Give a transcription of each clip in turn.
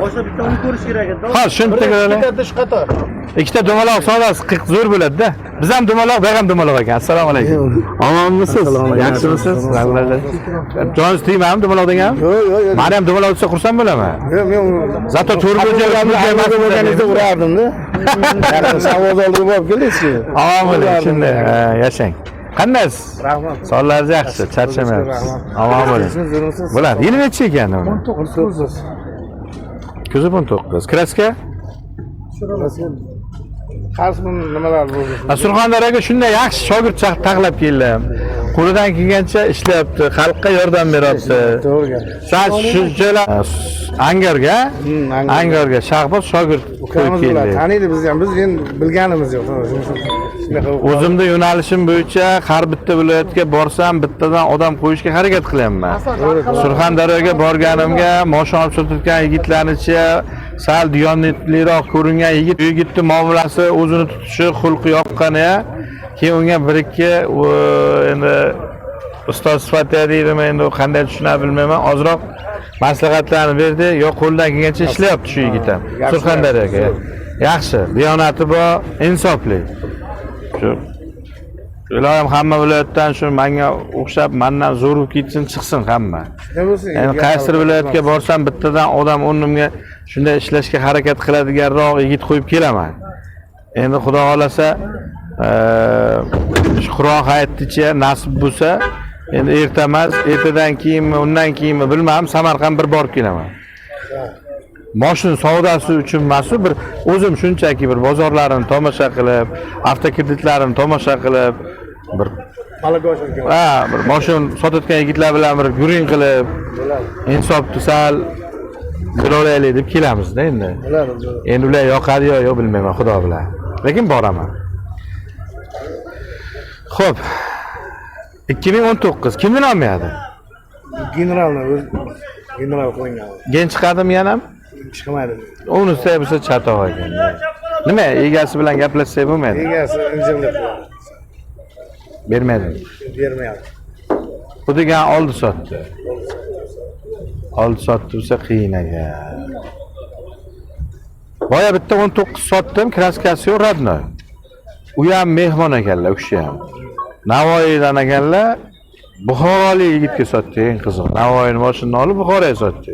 boshqa bitta uni ko'rish kerak edi. Ha, shuni bitta ko'raylik. Ikkita shu qator. Ikkita dumaloq savdosi 40 zo'r bo'ladi-da. Biz ham dumaloq, bu ham dumaloq ekan. Assalomu alaykum. Omonmisiz? Yaxshimisiz? Joningiz tegmayapmi dumaloq degan? Yo'q. Meni ham dumaloq desa xursand bo'laman. Yo'q. Zato bo'lganingizda urardim-da. Savol oldirib olib keldingiz-ku. Omon bo'ling, shunday. Yashang. Qandaysiz? Rahmat. Sonlaringiz yaxshi, charchamayapsiz. Omon bo'ling. Bo'ladi. Yili necha ekan uni? 19. Ko'zi 19. Kraska? Qarshi nimalar bo'ldi? Surxondaryoga shunday yaxshi shogird taklab keldim. Qo'lidan kelgancha ishlayapti, xalqqa yordam beryapti. To'g'ri. Sal shunchalar Angarga, Angarga Shahboz shogird qo'yib keldi. Taniydi biz ham, biz endi bilganimiz yo'q. O'zimda yo'nalishim bo'yicha har bitta viloyatga borsam, bittadan odam qo'yishga harakat qilyapman. Surxondaryoga borganimga moshon olib sotayotgan yigitlarnicha sal diyonatliroq ko'ringan yigitning muomalasi, o'zini tutishi, xulqi yoqqani, keyin unga bir ikki endi ustoz sifatida deydimi, endi qanday tushunab bilmayman, ozroq maslahatlarni berdi. Yo qo'ldan kelgancha ishlayapti shu yigit ham. Surxondaryoga. Yaxshi, diyonati bor, insofli. Shu iloyim hamma viloyatdan shu menga o'xshab, mendan zo'r ketsin, chiqsin hamma. Endi qaysi viloyatga borsam bittadan odam o'rnimga shunday ishlashga harakat qiladiganroq yigit qo'yib kelaman. Endi Xudo xolasa, Qur'on hayotgacha nasib bo'lsa, endi ertamas, ertadan keyinmi, undan keyinmi bilmadim, Samarqand bir borib kelaman. Moshin savdosi uchun emas, bir o'zim shunchaki bir bozorlarini tomosha qilib, avtokreditlarini tomosha qilib, bir bir moshin sotayotgan yigitlar bilan bir yuring qilib, insofni sal birolaylik deb kelamiz-da endi. Endi ular yoqadi yo'q bilmayman, Xudo bilan. Lekin boraman. Xo'p. 2019 kimni olmayadi? General qo'ygan. Gen chiqadimi yana? Chiqmaydi. Uni bo'lsa chatoq ekan. Nima, egasi bilan gaplashsak bo'lmaydi? Egasi injillik qiladi. Bermaydi. Bermayapti. Bu degan oldi sotdi. Oldi sotdi bo'lsa qiyin ekan. Boya bitta 19 sotdim, kraskasi yo'q radno. U ham mehmon ekanlar, o'sha ham. Navoiydan ekanlar, Buxorolik yigitga sotdi, eng qiziq. Navoiyning mashinani olib Buxoroga sotdi.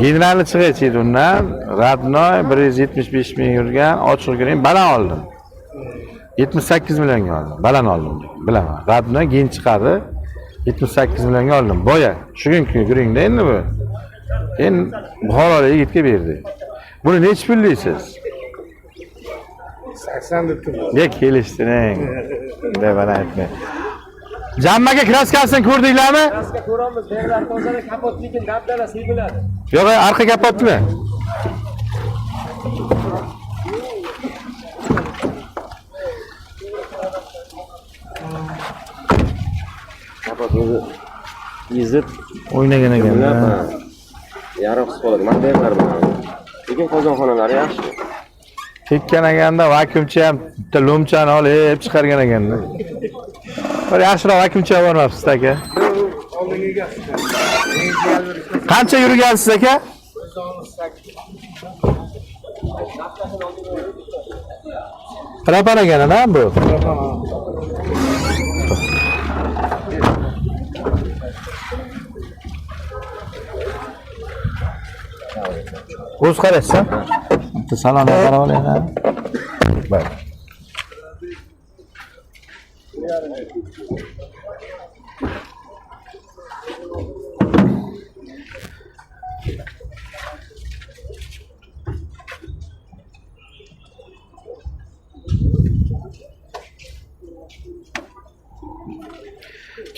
Generalni chiqaychiydi undan, radnoy 175 ming yurgan, ochiq yuring, baland oldim. 78 millionga oldim, baland oldim, bilaman. Radnoy gen chiqadi, 78 millionga oldim. Boya, shu kunga yuringda endi bu. Endi Buxorolik yigitga berdi. Buni nech pul deysiz? 80 deb turdi. Ne kelishdiring. Bunday bana aytmang. Jammaga kraskasini ko'rdinglarmi? Kraska ko'ramiz, beralar tozara kapot lekin dabdala seviladi. Yo'q, arqa kapotmi? Kapot o'zi yezib o'ynagan ekan. Yarim qisib qoladi. Materiallar bilan. Lekin qozonxonalari yaxshi. Tekkan ekanda vakuumchi ham bitta lo'mchani olib chiqargan ekanda. Bir yaxshiroq vakuumchi bormabsiz aka? Qancha yurgansiz aka? Propan ekan-a bu? O'z qaraysan? Bitta salonni qarab olayman. Bak.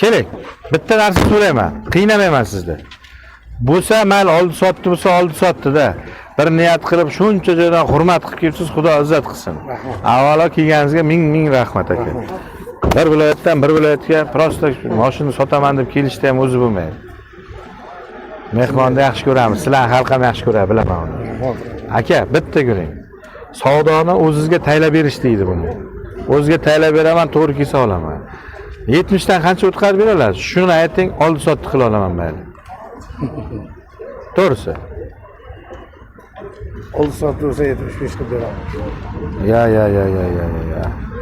Keling, bitta narsa so'rayman. Qiynamayman sizni. Bo'lsa mal oldi sotdi bo'lsa oldi sotdi-da. Bir niyat qilib shuncha joydan hurmat qilib kelsiz, Xudo izzat qilsin. Avvalo kelganingizga ming rahmat aka. Bir viloyatdan bir viloyatga prosta mashina sotaman deb kelishda ham o'zi bo'lmaydi. Mehmonni yaxshi ko'ramiz, sizlarni xalq ham yaxshi ko'radi, bilaman uni. Aka, bitta ko'ring. Savdoni o'zingizga taylab berish deydi buni. O'zingizga taylab beraman, to'g'ri kelsa olaman. 70 dan qancha o'tkazib berasiz? Shuni ayting, oldi sotdi qila olaman mayli. to'g'risi. Oldi soatda bo'lsa 75 qilib beraman. Ya.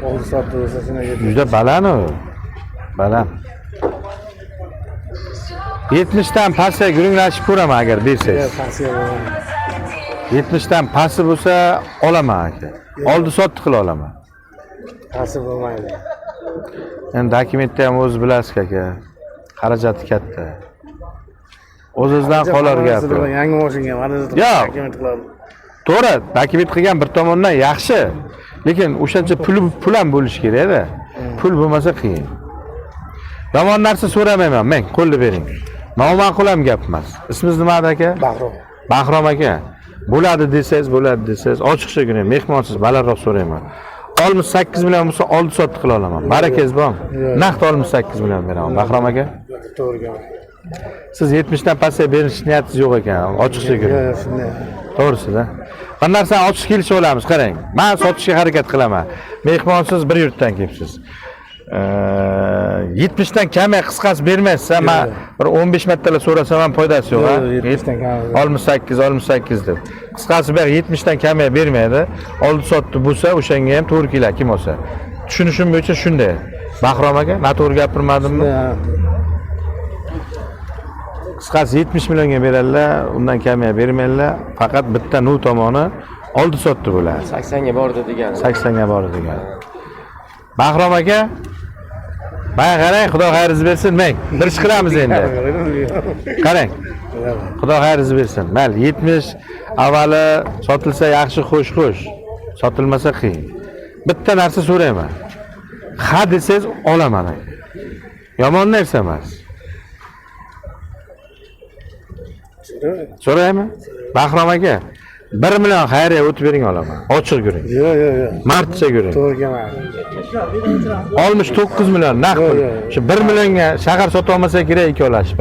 Oldi soatda bo'lsa shuna 70. Juda baland u. Baland. 70 dan pastga guringlashib ko'raman agar bersangiz. Tavsiya beraman. 70 dan pasti bo'lsa olaman aka. Oldi sotdi qila olaman. Ta'sir bo'lmaydi. Endi dokumentni ham o'zingiz bilasiz aka. Xarajati katta. O'zingizdan qolar gap. Yangi mashinaga mana Yo'q. dokument qiladi. To'g'ri, dokument qilgan bir tomondan yaxshi. Lekin o'shancha pul ham bo'lish kerak-da. Pul bo'lmasa qiyin. Yomon narsa so'ramayman men, qo'lni bering. Noma'qul ham gap emas. Ismingiz nima aka? Bahrom. Bahrom aka. Bo'ladi desangiz, ochiqcha gina mehmonsiz balandroq so'rayman. 68 million bo'lsa oldi sotdi qila olaman. Barakangiz bormi? Naqd 68 million beraman. Bahrom aka. To'g'ri gap. Siz 70 dan pastga berish niyatingiz yo'q ekan. Ochiqcha gina. Yo'q, shunday. To'g'risi-da. Bir narsani ochiq kelishib olamiz, qarang. Men sotishga harakat qilaman. Mehmonsiz bir yurtdan kelibsiz. 70 dan kam qisqasi bermaysiz, men bir 15 martalar so'rasam ham foydasi yo'q, ha? 70 dan kam. 68 deb. Qisqasi bir 70 dan kam bermaydi. Oldi sotdi bo'lsa, o'shanga ham to'g'ri kelar, kim olsa. Tushunishim bo'yicha shunday. Bahrom aka, noto'g'ri gapirmadimmi? Qisqasi 70 millionga beradilar, undan kam bermaydilar. Faqat bitta nu tomoni oldi sotdi bo'ladi. 80 ga bordi degan. 80 ga bordi degan. Bahrom aka, mana qarang, Xudo xayringizni bersin, men bir ish qilamiz endi. Qarang. Xudo xayringizni bersin. Mayli, 70 avvali sotilsa yaxshi, xo'sh. Sotilmasa qiyin. Bitta narsa so'rayman. Ha desangiz olaman aka. Yomon narsa emas. So'rayman. Bahrom aka, 1 million xayriya o'tib bering olaman. Ochiq yuring. Yo'q. Martcha yuring. To'g'ri gap. 69 million naqd pul. Shu 1 millionga shahar sota olmasa kerak ikkovlashib.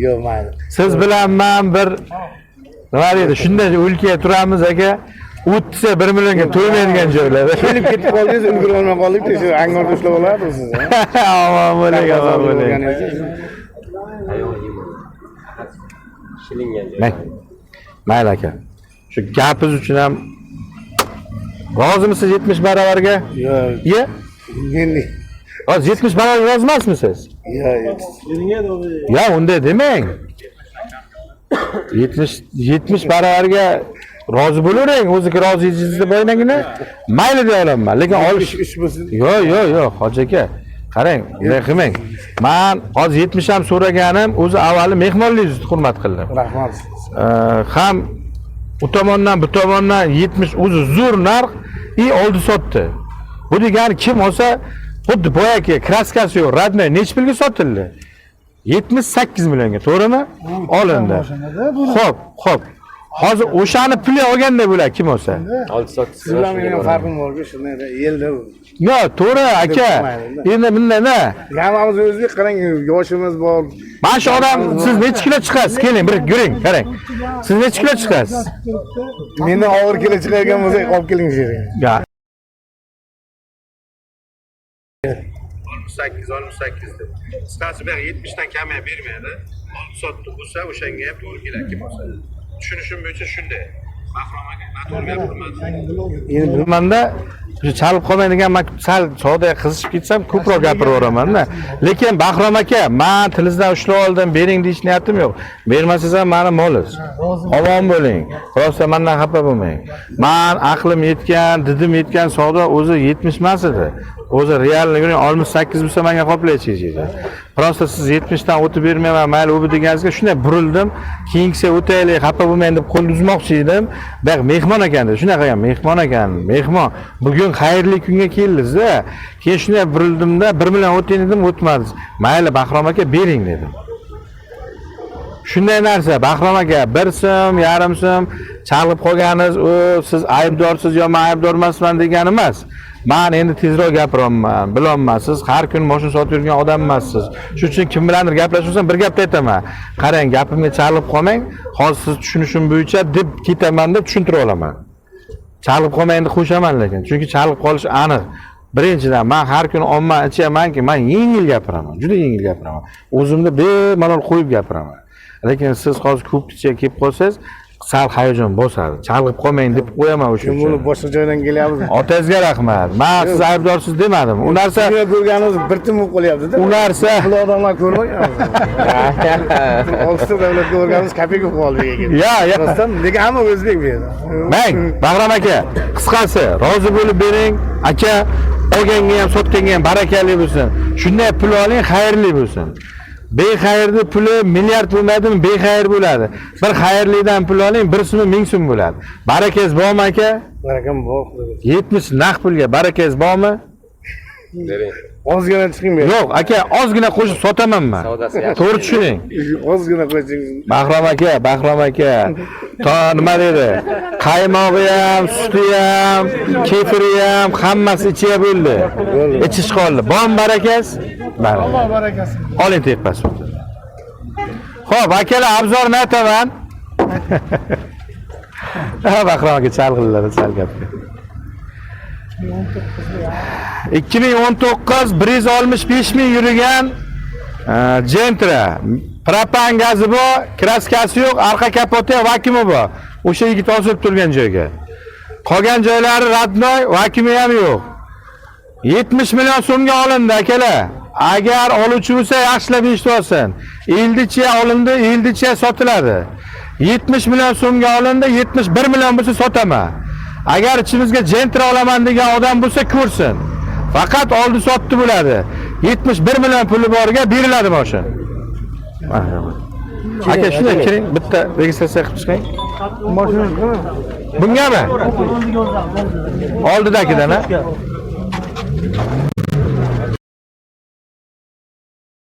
Yo'q, mayli. Siz bilan men bir nima deydi, shunday o'lkaga turamiz aka. O'tsa 1 millionga to'ymaydigan joylar. Kelib ketib qoldingiz, ulgura olmay qoldik, shu angorda ushlab oladi siz. Omon bo'ling. Shilingan. Mayli aka. Shu gapingiz uchun ham rozimisiz 70 baravarga? Yo'q. Ye? Endi. Hozir 70 baravar rozi emasmisiz? Yo'q. Ya unday demang. 70 baravarga rozi bo'lavering, o'ziga rozi edingizda bo'ynagina. Mayli deya olaman, lekin olish ish bo'lsin. Yo'q, hoji aka. Qarang, bunday qilmang. Men hozir 70 ham so'raganim, o'zi avvali mehmonligingizni hurmat qildim. Rahmat. Ham u tomondan bu tomondan 70 o'zi zo'r narx oldi sotdi. Bu degani kim olsa, xuddi boyagi kraskasi yo'q, radnoy necha pulga sotildi? 78 millionga, to'g'rimi? Olindi. Xo'p. Hozir o'shani puli olganda bo'ladi kim olsa. Oldi sotdi. Siz bilan mening farqim bor-ku, shunday yelda. Yo'q, to'g'ri aka. Endi bunday-da. Hammamiz o'zbek, qarang, yoshimiz bor. Mana shu odam siz necha kilo chiqasiz? Keling, bir yuring, qarang. Siz necha kilo chiqasiz? Mendan og'ir kilo chiqayotgan bo'lsa, olib keling shu yerga. Ya. 68 deb. Qisqasi bir 70 dan kam bermaydi. Oldi sotdi bo'lsa, o'shanga ham to'g'ri kelar kim olsa. Tushunishim bo'yicha shunday. Bahrom aka, noto'g'ri gapirmadim. Endi bilmanda chalib qolmaydigan, men sal savdoga qizishib ketsam ko'proq gapiraveraman-da. Lekin Bahrom aka, men tilingizdan ushlab oldim, bering deyish niyatim yo'q. Bermasangiz ham meni molingiz. Omon bo'ling. Prosta mendan xafa bo'lmang. Men aqlim yetgan, didim yetgan savdo o'zi 70 emas edi. O'zi realligini 68 bo'lsa menga qoplayachingiz. Prosta siz 70 dan o'tib bermayman, mayli u deganingizga shunday burildim. Keyingisi o'taylik, xafa bo'lmang deb qo'l uzmoqchi edim. Baq mehmon ekanda, shunaqa ham mehmon ekan. Mehmon, bugun xayrli kunga keldingiz-da. Keyin shunday burildimda 1 million o'ting dedim, o'tmadingiz. Mayli Bahrom aka bering dedim. Shunday narsa, Bahrom aka 1 so'm, yarim so'm chalib qolganingiz, u siz aybdorsiz yo men aybdor emasman degani emas. Men endi tezroq gapiraman, bilolman, siz har kun mashina sotib yurgan odam emassiz. Shuning uchun kim bilandir gaplashsam bir gapni aytaman. Qarang, gapimga chalib qolmang, hozir siz tushunishim bo'yicha deb ketaman deb tushuntira olaman. Chalib qolmang deb qo'shaman lekin, chunki chalib qolish aniq. Birinchidan, men har kun omma ichamanki, men yengil gapiraman, juda yengil gapiraman. O'zimni bemalol qo'yib gapiraman. Lekin siz hozir ko'pchilikka kelib qolsangiz, sal hayajon bosadi. Chalg'ib qolmang deb qo'yaman o'sha Men buni uchun. boshqa joydan kelyapmiz. Otangizga rahmat. Men siz aybdorsiz demadim. U narsa Sizni ko'rganimiz bir tim bo'lib qolyapti-da. u narsa Bu odamlar ko'rmaganmiz. Oltita davlatga o'rganimiz kopeyka bo'lib qoldi ekan. Ya. Rostdan, lekin hamma o'zbek bu yerda. Mang, Bahrom aka, qisqasi, rozi bo'lib bering. Aka, olganga ham, sotganga ham barakali bo'lsin. Shunday pul oling, xayrli bo'lsin. Bexayrli puli milliard bo'lmadimi, bexayr bo'ladi. Bir xayrlidan pul oling, bir so'm 1000 so'm bo'ladi. Barakangiz bormi aka? Barakam bor. 70 naqd pulga barakangiz bormi? Bering. Ozgina chiqing men. Yo'q, aka, ozgina qo'shib sotaman men. Savdosi yaxshi. To'g'ri tushuning. Ozgina qo'ysangiz. Bahrom aka. Nima dedi? Qaymog'i ham, suti ham, kefiri ham, hammasi ichiga bo'ldi. Ichish qoldi. Bormi barakangiz? Mana. Alloh barakasi. Oling tek pasportni. Xo'p, akalar, obzorni aytaman. Bahrom aka chalg'illar, sal gapga. 2019 165 ming yurgan Gentra. Propan gazi bor, kraskasi yo'q, arqa kapoti vakuumi bor. O'sha yigit osilib turgan joyga. Qolgan joylari radnoy, vakuumi ham yo'q. 70 million so'mga olindi akalar. Agar oluvchi bo'lsa, yaxshilab eshitib olsin. Yildicha olindi, yildicha sotiladi. 70 million so'mga olindi, 71 million bo'lsa sotaman. Agar ichimizga Gentra olaman degan odam bo'lsa ko'rsin. Faqat oldi sotdi bo'ladi. 71 million puli borga beriladi mashina. Aka shunday kiring, bitta registratsiya qilib chiqing. Mashina qani? Bungami? Oldidagidan-a?